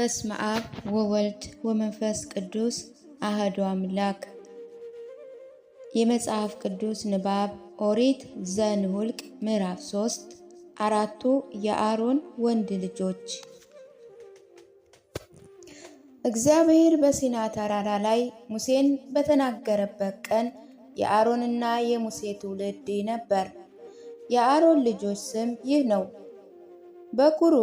በስመ አብ ወወልድ ወመንፈስ ቅዱስ አሐዱ አምላክ። የመጽሐፍ ቅዱስ ንባብ ኦሪት ዘኍልቍ ምዕራፍ 3 አራቱ የአሮን ወንድ ልጆች። እግዚአብሔር በሲና ተራራ ላይ ሙሴን በተናገረበት ቀን የአሮንና የሙሴ ትውልድ ነበር። የአሮን ልጆች ስም ይህ ነው። በኩሩ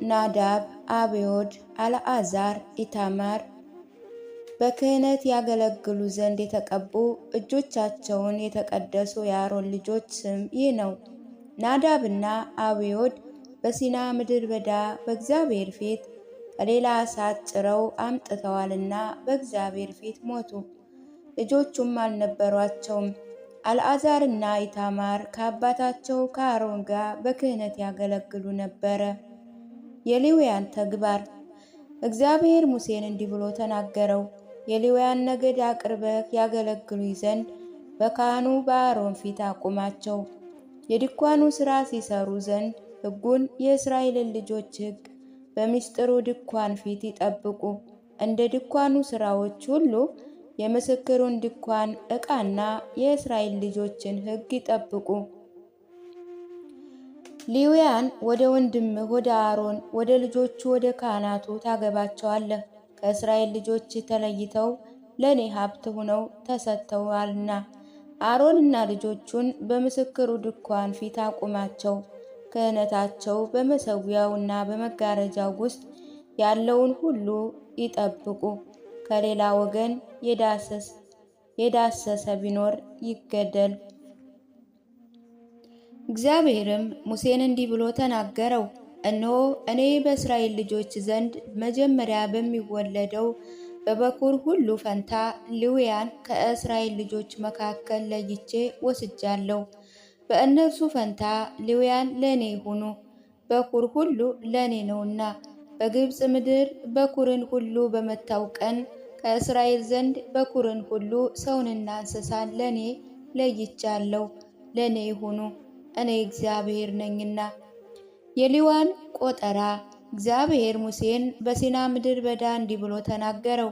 ናዳብ፣ አብዮድ፣ አልዓዛር፣ ኢታማር። በክህነት ያገለግሉ ዘንድ የተቀቡ እጆቻቸውን የተቀደሱ የአሮን ልጆች ስም ይህ ነው። ናዳብና አብዮድ በሲና ምድረ በዳ በእግዚአብሔር ፊት ከሌላ እሳት ጭረው አምጥተዋልና በእግዚአብሔር ፊት ሞቱ፣ ልጆቹም አልነበሯቸውም። አልዓዛርና ኢታማር ከአባታቸው ከአሮን ጋር በክህነት ያገለግሉ ነበረ። የሌዋውያን ተግባር። እግዚአብሔር ሙሴን እንዲህ ብሎ ተናገረው። የሌዋውያን ነገድ አቅርበህ ያገለግሉኝ ዘንድ በካህኑ በአሮን ፊት አቁማቸው። የድንኳኑ ሥራ ሲሰሩ ዘንድ ሕጉን የእስራኤልን ልጆች ሕግ በምስጢሩ ድንኳን ፊት ይጠብቁ። እንደ ድንኳኑ ሥራዎች ሁሉ የምስክሩን ድንኳን ዕቃና የእስራኤል ልጆችን ሕግ ይጠብቁ። ሌዋውያን ወደ ወንድምህ ወደ አሮን ወደ ልጆቹ ወደ ካህናቱ ታገባቸዋለህ። ከእስራኤል ልጆች ተለይተው ለእኔ ሀብት ሆነው ተሰጥተዋልና። አሮንና ልጆቹን በምስክሩ ድንኳን ፊት አቁማቸው። ክህነታቸው በመሠዊያውና በመጋረጃው ውስጥ ያለውን ሁሉ ይጠብቁ። ከሌላ ወገን የዳሰሰ ቢኖር ይገደል። እግዚአብሔርም ሙሴን እንዲህ ብሎ ተናገረው። እነሆ እኔ በእስራኤል ልጆች ዘንድ መጀመሪያ በሚወለደው በበኩር ሁሉ ፈንታ ሌዋውያን ከእስራኤል ልጆች መካከል ለይቼ ወስጃለሁ። በእነርሱ ፈንታ ሌዋውያን ለእኔ ይሁኑ፣ በኩር ሁሉ ለእኔ ነውና። በግብፅ ምድር በኩርን ሁሉ በመታው ቀን ከእስራኤል ዘንድ በኩርን ሁሉ ሰውንና እንስሳን ለእኔ ለይቻለሁ፣ ለእኔ ይሁኑ፣ እኔ እግዚአብሔር ነኝና። የሌዋውያን ቆጠራ። እግዚአብሔር ሙሴን በሲና ምድረ በዳ እንዲህ ብሎ ተናገረው።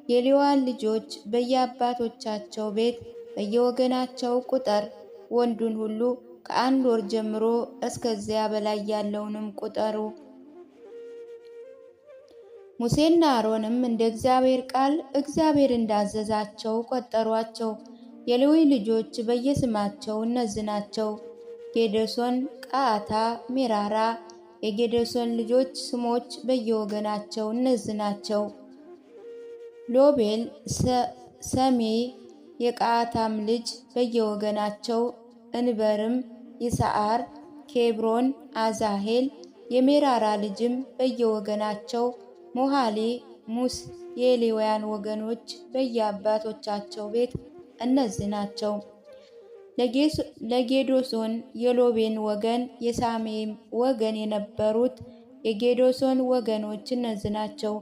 የሌዋውያን ልጆች በየአባቶቻቸው ቤት በየወገናቸው ቁጠር። ወንዱን ሁሉ ከ1 ወር ጀምሮ እስከዚያ በላይ ያለውንም ቁጠሩ። ሙሴና አሮንም እንደ እግዚአብሔር ቃል እግዚአብሔር እንዳዘዛቸው ቆጠሯቸው። የሌዊ ልጆች በየስማቸው እነዚህ ናቸው። ጌድሶን፣ ቀዓታ፣ ሜራራ። የጌድሶን ልጆች ስሞች በየወገናቸው እነዚህ ናቸው። ሎቤል፣ ሰሜይ። የቀዓታም ልጅ በየወገናቸው እንበርም፣ ይስዓር፣ ኬብሮን፣ አዛሄል። የሜራራ ልጅም በየወገናቸው ሞሃሊ፣ ሙስ። የሌዋውያን ወገኖች በየአባቶቻቸው ቤት እነዚህ ናቸው። ለጌድሶን የሎቤን ወገን የሰሜይም ወገን የነበሩት የጌድሶን ወገኖች እነዚህ ናቸው።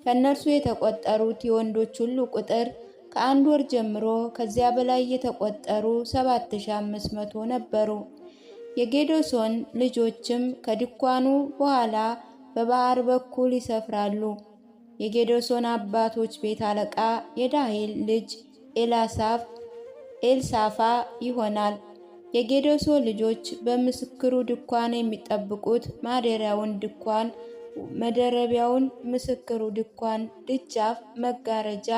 ከእነርሱ የተቆጠሩት የወንዶች ሁሉ ቁጥር ከ1 ወር ጀምሮ ከዚያ በላይ የተቆጠሩ 7500 ነበሩ። የጌድሶን ልጆችም ከድንኳኑ በኋላ በባህር በኩል ይሰፍራሉ። የጌድሶን አባቶች ቤት አለቃ የዳሄል ልጅ ኤልሳፋ ይሆናል። የጌድሶን ልጆች በምስክሩ ድንኳን የሚጠብቁት መደረቢያውን፣ ምስክሩ ድንኳን ደጃፍ፣ መጋረጃ፣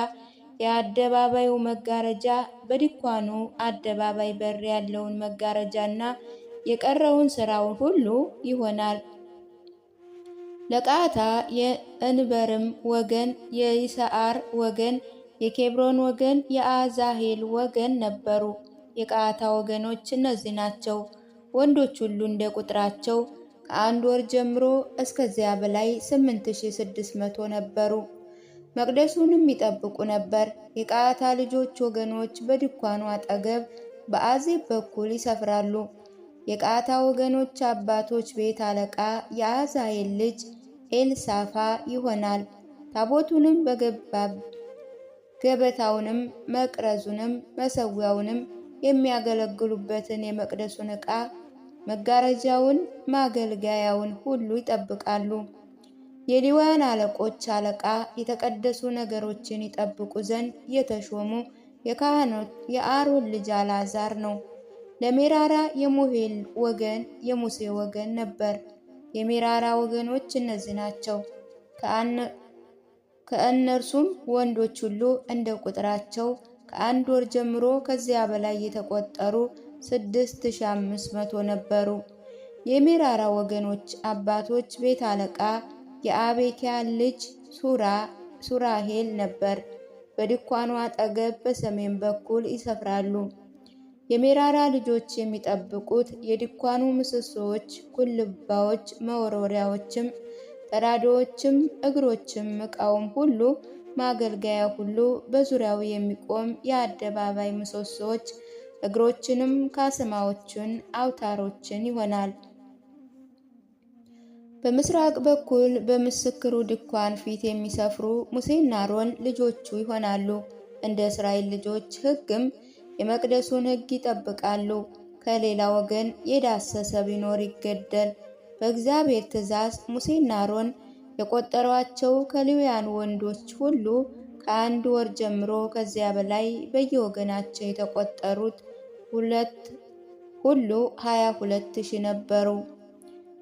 የአደባባዩ መጋረጃ፣ በድንኳኑ አደባባይ በር ያለውን መጋረጃና የቀረውን ሥራውን ሁሉ ይሆናል። ለቀዓታ የእንበርም ወገን፣ የይስዓር ወገን፣ የኬብሮን ወገን፣ የአዛሄል ወገን ነበሩ። የቀዓታ ወገኖች እነዚህ ናቸው። ወንዶች ሁሉ እንደ ቁጥራቸው ከ1 ወር ጀምሮ እስከዚያ በላይ 8600 ነበሩ። መቅደሱንም ይጠብቁ ነበር። የቀዓታ ልጆች ወገኖች በድንኳኑ አጠገብ በአዜብ በኩል ይሰፍራሉ። የቀዓታ ወገኖች አባቶች ቤት አለቃ የአዛሄል ልጅ ኤልሳፋ ይሆናል። ታቦቱንም ገበታውንም መቅረዙንም መሠዊያውንም የሚያገለግሉበትን የመቅደሱን ዕቃ መጋረጃውን ማገልገያውን ሁሉ ይጠብቃሉ። የሌዋውያን አለቆች አለቃ የተቀደሱ ነገሮችን ይጠብቁ ዘንድ የተሾሙ የካህናት የአሮን ልጅ አልዓዛር ነው። ለሜራራ የሞሄል ወገን የሙሴ ወገን ነበር። የሜራራ ወገኖች እነዚህ ናቸው። ከእነርሱም ወንዶች ሁሉ እንደ ቁጥራቸው ከአንድ ወር ጀምሮ ከዚያ በላይ የተቆጠሩ 6500 ነበሩ። የሜራራ ወገኖች አባቶች ቤት አለቃ የአቤኪያ ልጅ ሱራሄል ነበር። በድንኳኑ አጠገብ በሰሜን በኩል ይሰፍራሉ። የሜራራ ልጆች የሚጠብቁት የድንኳኑ ምሰሶዎች፣ ኩልባዎች፣ መወርወሪያዎችም፣ ተራዳዎችም፣ እግሮችም፣ ዕቃውም ሁሉ፣ ማገልገያ ሁሉ፣ በዙሪያው የሚቆም የአደባባይ ምሰሶዎች፣ እግሮችንም፣ ካስማዎችን፣ አውታሮችን ይሆናል። በምስራቅ በኩል በምስክሩ ድንኳን ፊት የሚሰፍሩ ሙሴና አሮን ልጆቹ ይሆናሉ። እንደ እስራኤል ልጆች ሕግም የመቅደሱን ሕግ ይጠብቃሉ። ከሌላ ወገን የዳሰሰ ቢኖር ይገደል። በእግዚአብሔር ትእዛዝ ሙሴና አሮን የቆጠሯቸው ከሌዋውያን ወንዶች ሁሉ ከአንድ ወር ጀምሮ ከዚያ በላይ በየወገናቸው የተቆጠሩት ሁሉ 22,000 ነበሩ።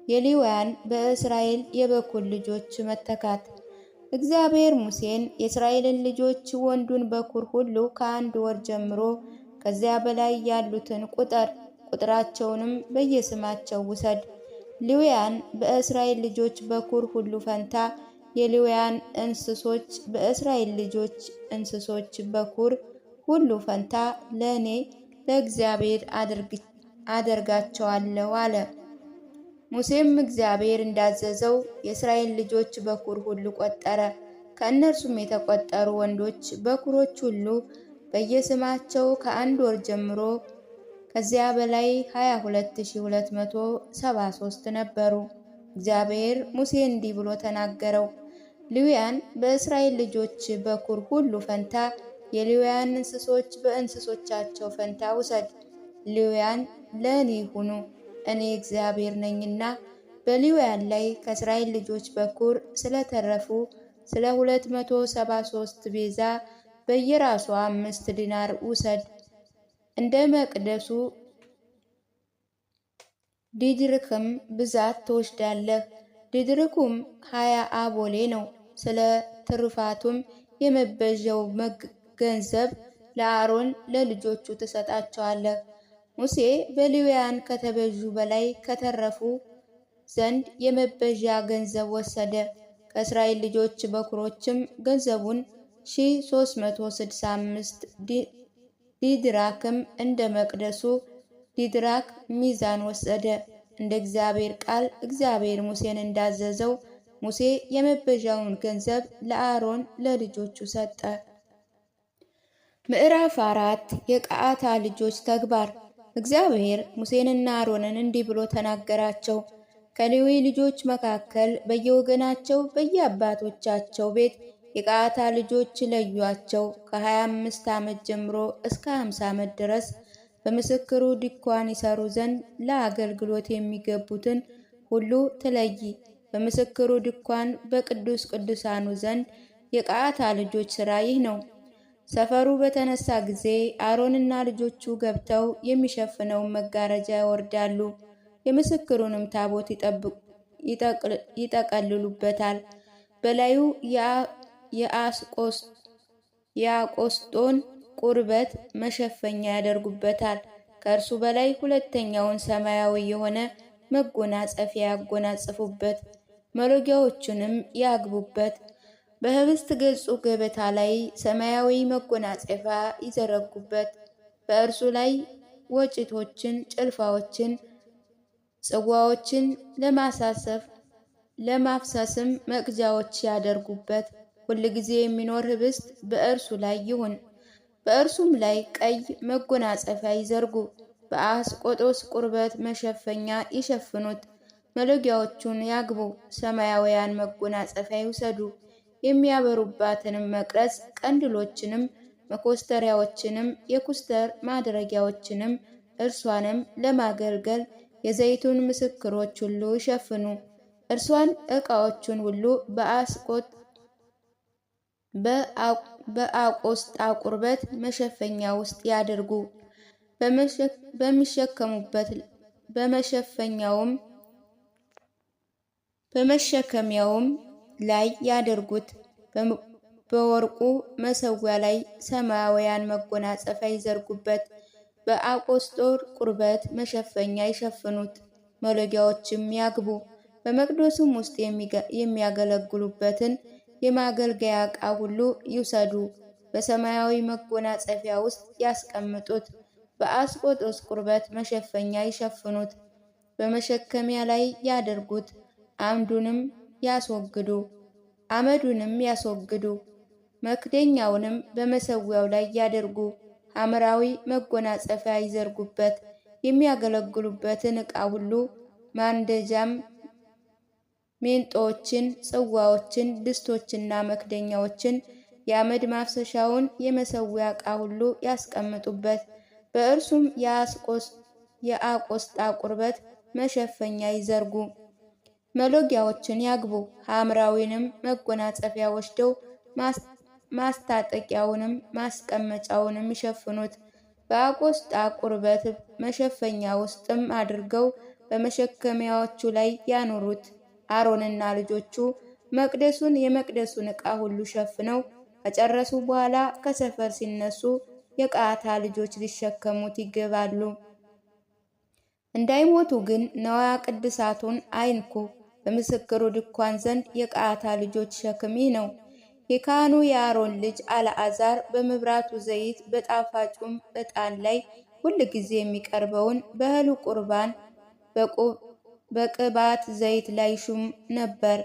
የሌዋውያን በእስራኤል የበኩር ልጆች መተካት። እግዚአብሔር ሙሴን የእስራኤልን ልጆች ወንዱን በኩር ሁሉ ከአንድ ወር ጀምሮ ከዚያ በላይ ያሉትን ቁጥራቸውንም በየስማቸው ውሰድ። ሌዋውያን በእስራኤል ልጆች በኩር ሁሉ ፈንታ የሌዋውያን እንስሶች በእስራኤል ልጆች እንስሶች በኩር ሁሉ ፈንታ ለእኔ ለእግዚአብሔር አደርጋቸዋለሁ አለ። ሙሴም እግዚአብሔር እንዳዘዘው የእስራኤል ልጆች በኩር ሁሉ ቆጠረ። ከእነርሱም የተቆጠሩ ወንዶች በኩሮች ሁሉ በየስማቸው ከአንድ ወር ጀምሮ ከዚያ በላይ 22,273 ነበሩ። እግዚአብሔር ሙሴ እንዲህ ብሎ ተናገረው። ሌዋውያን በእስራኤል ልጆች በኩር ሁሉ ፈንታ የሌዋውያን እንስሶች በእንስሶቻቸው ፈንታ ውሰድ። ሌዋውያን ለእኔ ይሁኑ፣ እኔ እግዚአብሔር ነኝና። በሌዋውያን ላይ ከእስራኤል ልጆች በኩር ስለተረፉ ስለ 273 ቤዛ በየራሱ 5 ዲናር ውሰድ። እንደ መቅደሱ ዲድርክም ብዛት ትወስዳለህ። ዲድርኩም 20 አቦሌ ነው። ስለ ትርፋቱም የመበዣው ገንዘብ ለአሮን ለልጆቹ ትሰጣቸዋለህ። ሙሴ በሌዋውያን ከተበዡ በላይ ከተረፉ ዘንድ የመበዣ ገንዘብ ወሰደ። ከእስራኤል ልጆች በኩሮችም ገንዘቡን 1365 ዲድራክም እንደ መቅደሱ ዲድራክ ሚዛን ወሰደ። እንደ እግዚአብሔር ቃል እግዚአብሔር ሙሴን እንዳዘዘው ሙሴ የመበዣውን ገንዘብ ለአሮን ለልጆቹ ሰጠ። ምዕራፍ 4 የቀዓታ ልጆች ተግባር። እግዚአብሔር ሙሴንና አሮንን እንዲህ ብሎ ተናገራቸው። ከሌዊ ልጆች መካከል በየወገናቸው በየአባቶቻቸው ቤት የቀዓታ ልጆች ለዩአቸው። ከ25 ዓመት ጀምሮ እስከ 50 ዓመት ድረስ በምስክሩ ድንኳን ይሰሩ ዘንድ ለአገልግሎት የሚገቡትን ሁሉ ትለይ። በምስክሩ ድንኳን በቅዱስ ቅዱሳኑ ዘንድ የቀዓታ ልጆች ሥራ ይህ ነው። ሰፈሩ በተነሳ ጊዜ አሮንና ልጆቹ ገብተው የሚሸፍነውን መጋረጃ ያወርዳሉ። የምስክሩንም ታቦት ይጠቀልሉበታል። በላዩ የአቆስጦን ቁርበት መሸፈኛ ያደርጉበታል። ከእርሱ በላይ ሁለተኛውን ሰማያዊ የሆነ መጎናጸፊያ ያጎናጽፉበት፣ መሎጊያዎቹንም ያግቡበት። በህብስት ገጹ ገበታ ላይ ሰማያዊ መጎናጸፊያ ይዘረጉበት። በእርሱ ላይ ወጭቶችን፣ ጭልፋዎችን፣ ጽዋዎችን ለማፍሰስም መቅጃዎች ያደርጉበት። ሁልጊዜ የሚኖር ህብስት በእርሱ ላይ ይሁን። በእርሱም ላይ ቀይ መጎናጸፊያ ይዘርጉ። በአስቆጦስ ቁርበት መሸፈኛ ይሸፍኑት። መሎጊያዎቹን ያግቡ። ሰማያውያን መጎናጸፊያ ይውሰዱ። የሚያበሩባትንም መቅረዝ፣ ቀንድሎችንም፣ መኮስተሪያዎችንም፣ የኩስተር ማድረጊያዎችንም እርሷንም ለማገልገል የዘይቱን ምስክሮች ሁሉ ይሸፍኑ። እርሷን ዕቃዎቹን ሁሉ በአቆስጣ ቁርበት መሸፈኛ ውስጥ ያድርጉ። በመሸከሚያውም ላይ ያድርጉት። በወርቁ መሠዊያ ላይ ሰማያዊያን መጎናጸፊያ ይዘርጉበት። በአቆስጦር ቁርበት መሸፈኛ ይሸፍኑት። መሎጊያዎችም ያግቡ። በመቅደሱም ውስጥ የሚያገለግሉበትን የማገልገያ ዕቃ ሁሉ ይውሰዱ። በሰማያዊ መጎናጸፊያ ውስጥ ያስቀምጡት። በአቆስጦስ ቁርበት መሸፈኛ ይሸፍኑት። በመሸከሚያ ላይ ያድርጉት። አመዱንም ያስወግዱ። መክደኛውንም በመሠዊያው ላይ ያድርጉ። ሐምራዊ መጎናጸፊያ ይዘርጉበት። የሚያገለግሉበትን ዕቃ ሁሉ ማንደጃም፣ ሜንጦዎችን፣ ጽዋዎችን፣ ድስቶችና መክደኛዎችን፣ የአመድ ማፍሰሻውን የመሠዊያ ዕቃ ሁሉ ያስቀምጡበት። በእርሱም የአቆስጣ ቁርበት መሸፈኛ ይዘርጉ። መሎጊያዎችን ያግቡ። ሐምራዊንም መጎናጸፊያ ወስደው ማስታጠቂያውንም ማስቀመጫውንም ይሸፍኑት። በአቆስጣ ቁርበት መሸፈኛ ውስጥም አድርገው በመሸከሚያዎቹ ላይ ያኑሩት። አሮንና ልጆቹ የመቅደሱን ዕቃ ሁሉ ሸፍነው ከጨረሱ በኋላ ከሰፈር ሲነሱ የቀዓታ ልጆች ሊሸከሙት ይገባሉ። እንዳይሞቱ ግን ነዋያ ቅድሳቱን አይንኩ። በምስክሩ ድንኳን ዘንድ የቀዓታ ልጆች ሸክም ይህ ነው። የካህኑ የአሮን ልጅ አልዓዛር በመብራቱ ዘይት በጣፋጩም ዕጣን ላይ ሁልጊዜ የሚቀርበውን በእህሉ ቁርባን በቅባት ዘይት ላይ ሹም ነበር።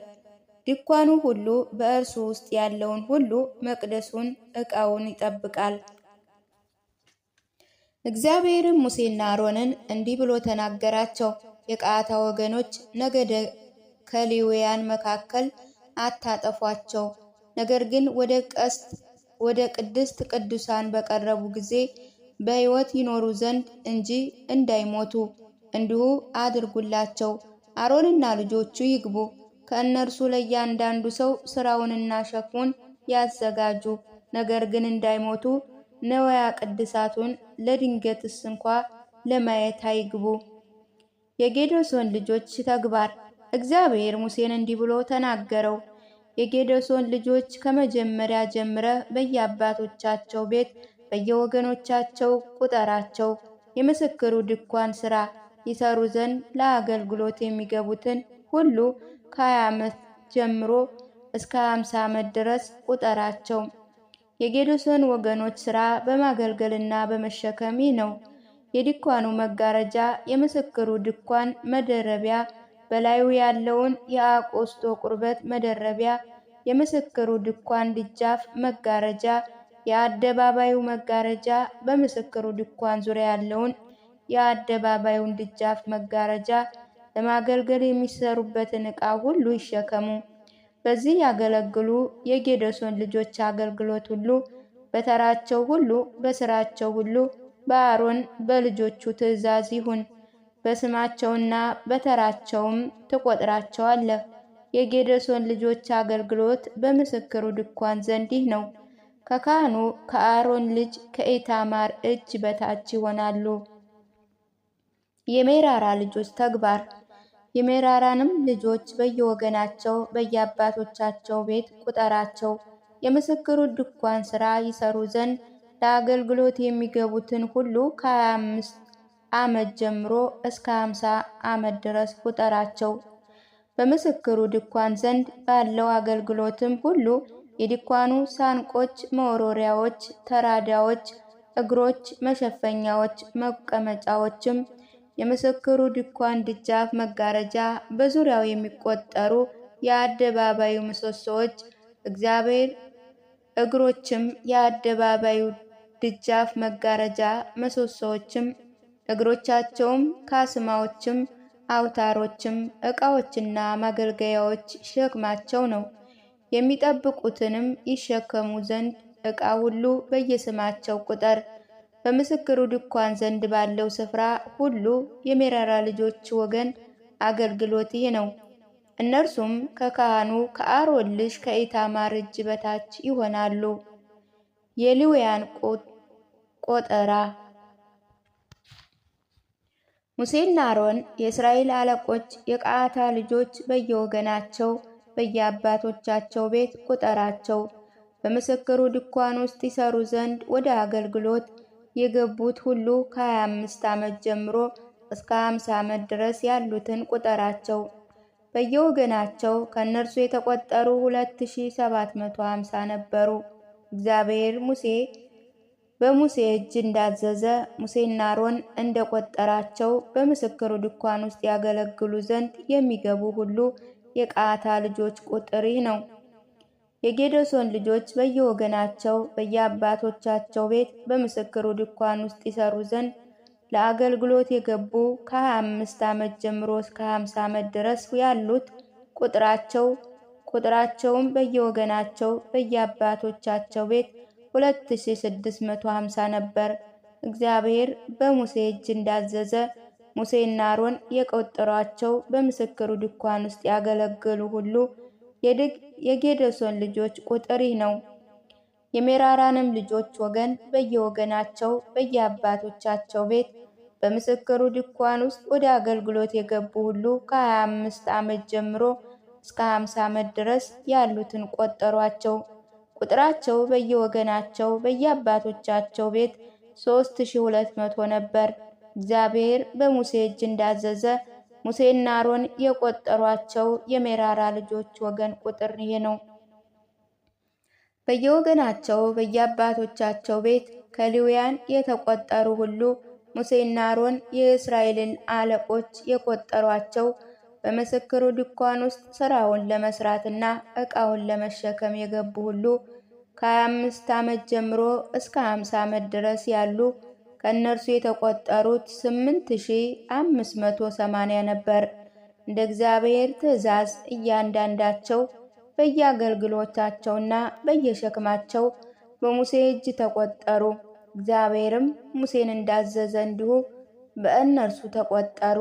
ድንኳኑ ሁሉ በእርሱ ውስጥ ያለውን ሁሉ መቅደሱን ዕቃውን ይጠብቃል። እግዚአብሔርም ሙሴና አሮንን እንዲህ ብሎ ተናገራቸው። የቀዓታ ወገኖች ነገደ ከሌዋውያን መካከል አታጠፏቸው። ነገር ግን ወደ ቅድስት ቅዱሳን በቀረቡ ጊዜ በሕይወት ይኖሩ ዘንድ እንጂ እንዳይሞቱ እንዲሁ አድርጉላቸው። አሮንና ልጆቹ ይግቡ። ከእነርሱ ለእያንዳንዱ ሰው ሥራውንና ሸክሙን ያዘጋጁ። ነገር ግን እንዳይሞቱ ነዋያ ቅድሳቱን ለድንገትስ እንኳ ለማየት አይግቡ። የጌዶሶን ልጆች ተግባር። እግዚአብሔር ሙሴን እንዲህ ብሎ ተናገረው። የጌዶሶን ልጆች ከመጀመሪያ ጀምረህ በየአባቶቻቸው ቤት በየወገኖቻቸው ቁጠራቸው። የምስክሩ ድንኳን ሥራ ይሰሩ ዘንድ ለአገልግሎት የሚገቡትን ሁሉ ከ20 ዓመት ጀምሮ እስከ 50 ዓመት ድረስ ቁጠራቸው። የጌዶሶን ወገኖች ሥራ በማገልገልና በመሸከም ነው። የድንኳኑ መጋረጃ፣ የምስክሩ ድንኳን መደረቢያ፣ በላዩ ያለውን የአቆስጦ ቁርበት መደረቢያ፣ የምስክሩ ድንኳን ደጃፍ መጋረጃ፣ የአደባባዩ መጋረጃ፣ በምስክሩ ድንኳን ዙሪያ ያለውን የአደባባዩን ደጃፍ መጋረጃ፣ ለማገልገል የሚሰሩበትን ዕቃ ሁሉ ይሸከሙ። በዚህ ያገለግሉ። የጌዶሶን ልጆች አገልግሎት ሁሉ በተራቸው ሁሉ በሥራቸው ሁሉ በአሮን በልጆቹ ትእዛዝ ይሁን። በስማቸውና በተራቸውም ትቆጥራቸዋለህ። የጌዶሶን ልጆች አገልግሎት በምስክሩ ድንኳን ዘንድ ይህ ነው። ከካህኑ ከአሮን ልጅ ከኢታማር እጅ በታች ይሆናሉ። የሜራራ ልጆች ተግባር። የሜራራንም ልጆች በየወገናቸው በየአባቶቻቸው ቤት ቁጠራቸው። የምስክሩ ድንኳን ሥራ ይሰሩ ዘንድ ለአገልግሎት የሚገቡትን ሁሉ ከ25 ዓመት ጀምሮ እስከ 50 ዓመት ድረስ ቁጠራቸው። በምስክሩ ድንኳን ዘንድ ባለው አገልግሎትም ሁሉ የድንኳኑ ሳንቆች፣ መወርወሪያዎች፣ ተራዳዎች፣ እግሮች፣ መሸፈኛዎች፣ መቀመጫዎችም፣ የምስክሩ ድንኳን ደጃፍ መጋረጃ፣ በዙሪያው የሚቆጠሩ የአደባባዩ ምሰሶዎች፣ እግዚአብሔር እግሮችም፣ የአደባባዩ ደጃፍ መጋረጃ ምሰሶዎችም፣ እግሮቻቸውም፣ ካስማዎችም፣ አውታሮችም፣ ዕቃዎችና ማገልገያዎች ሸክማቸው ነው። የሚጠብቁትንም ይሸከሙ ዘንድ ዕቃ ሁሉ በየስማቸው ቁጠር። በምስክሩ ድንኳን ዘንድ ባለው ስፍራ ሁሉ የሜራራ ልጆች ወገን አገልግሎት ይህ ነው። እነርሱም ከካህኑ ከአሮን ልጅ ከኢታማር እጅ በታች ይሆናሉ። የሌዋውያን ቆጠራ። ሙሴና አሮን የእስራኤል አለቆች የቀዓታ ልጆች በየወገናቸው በየአባቶቻቸው ቤት ቁጠራቸው። በምስክሩ ድንኳን ውስጥ ይሰሩ ዘንድ ወደ አገልግሎት የገቡት ሁሉ ከ25 ዓመት ጀምሮ እስከ 50 ዓመት ድረስ ያሉትን ቁጠራቸው። በየወገናቸው ከእነርሱ የተቆጠሩ 2750 ነበሩ። እግዚአብሔር በሙሴ እጅ እንዳዘዘ ሙሴና አሮን እንደቆጠራቸው በምስክሩ ድንኳን ውስጥ ያገለግሉ ዘንድ የሚገቡ ሁሉ የቀዓታ ልጆች ቁጥር ይህ ነው። የጌዶሶን ልጆች በየወገናቸው በየአባቶቻቸው ቤት በምስክሩ ድንኳን ውስጥ ይሰሩ ዘንድ ለአገልግሎት የገቡ ከ25 ዓመት ጀምሮ እስከ 50 ዓመት ድረስ ያሉት ቁጥራቸውም በየወገናቸው በየአባቶቻቸው ቤት 2650 ነበር። እግዚአብሔር በሙሴ እጅ እንዳዘዘ ሙሴና አሮን የቆጠሯቸው በምስክሩ ድንኳን ውስጥ ያገለግሉ ሁሉ የጌዶሶን ልጆች ቁጥር ይህ ነው። የሜራራንም ልጆች ወገን በየወገናቸው በየአባቶቻቸው ቤት በምስክሩ ድንኳን ውስጥ ወደ አገልግሎት የገቡ ሁሉ ከ25 ዓመት ጀምሮ እስከ 50 ዓመት ድረስ ያሉትን ቆጠሯቸው። ቁጥራቸው በየወገናቸው በየአባቶቻቸው ቤት 3200 ነበር። እግዚአብሔር በሙሴ እጅ እንዳዘዘ ሙሴና አሮን የቆጠሯቸው የሜራራ ልጆች ወገን ቁጥር ይሄ ነው። በየወገናቸው በየአባቶቻቸው ቤት ከሌዋውያን የተቆጠሩ ሁሉ ሙሴና አሮን የእስራኤልን አለቆች የቆጠሯቸው በምስክሩ ድንኳን ውስጥ ሥራውን ለመስራትና ዕቃውን ለመሸከም የገቡ ሁሉ ከ25 ዓመት ጀምሮ እስከ 50 ዓመት ድረስ ያሉ ከእነርሱ የተቆጠሩት 8580 ነበር። እንደ እግዚአብሔር ትእዛዝ እያንዳንዳቸው በየአገልግሎታቸውና በየሸክማቸው በሙሴ እጅ ተቆጠሩ። እግዚአብሔርም ሙሴን እንዳዘዘ እንዲሁ በእነርሱ ተቆጠሩ።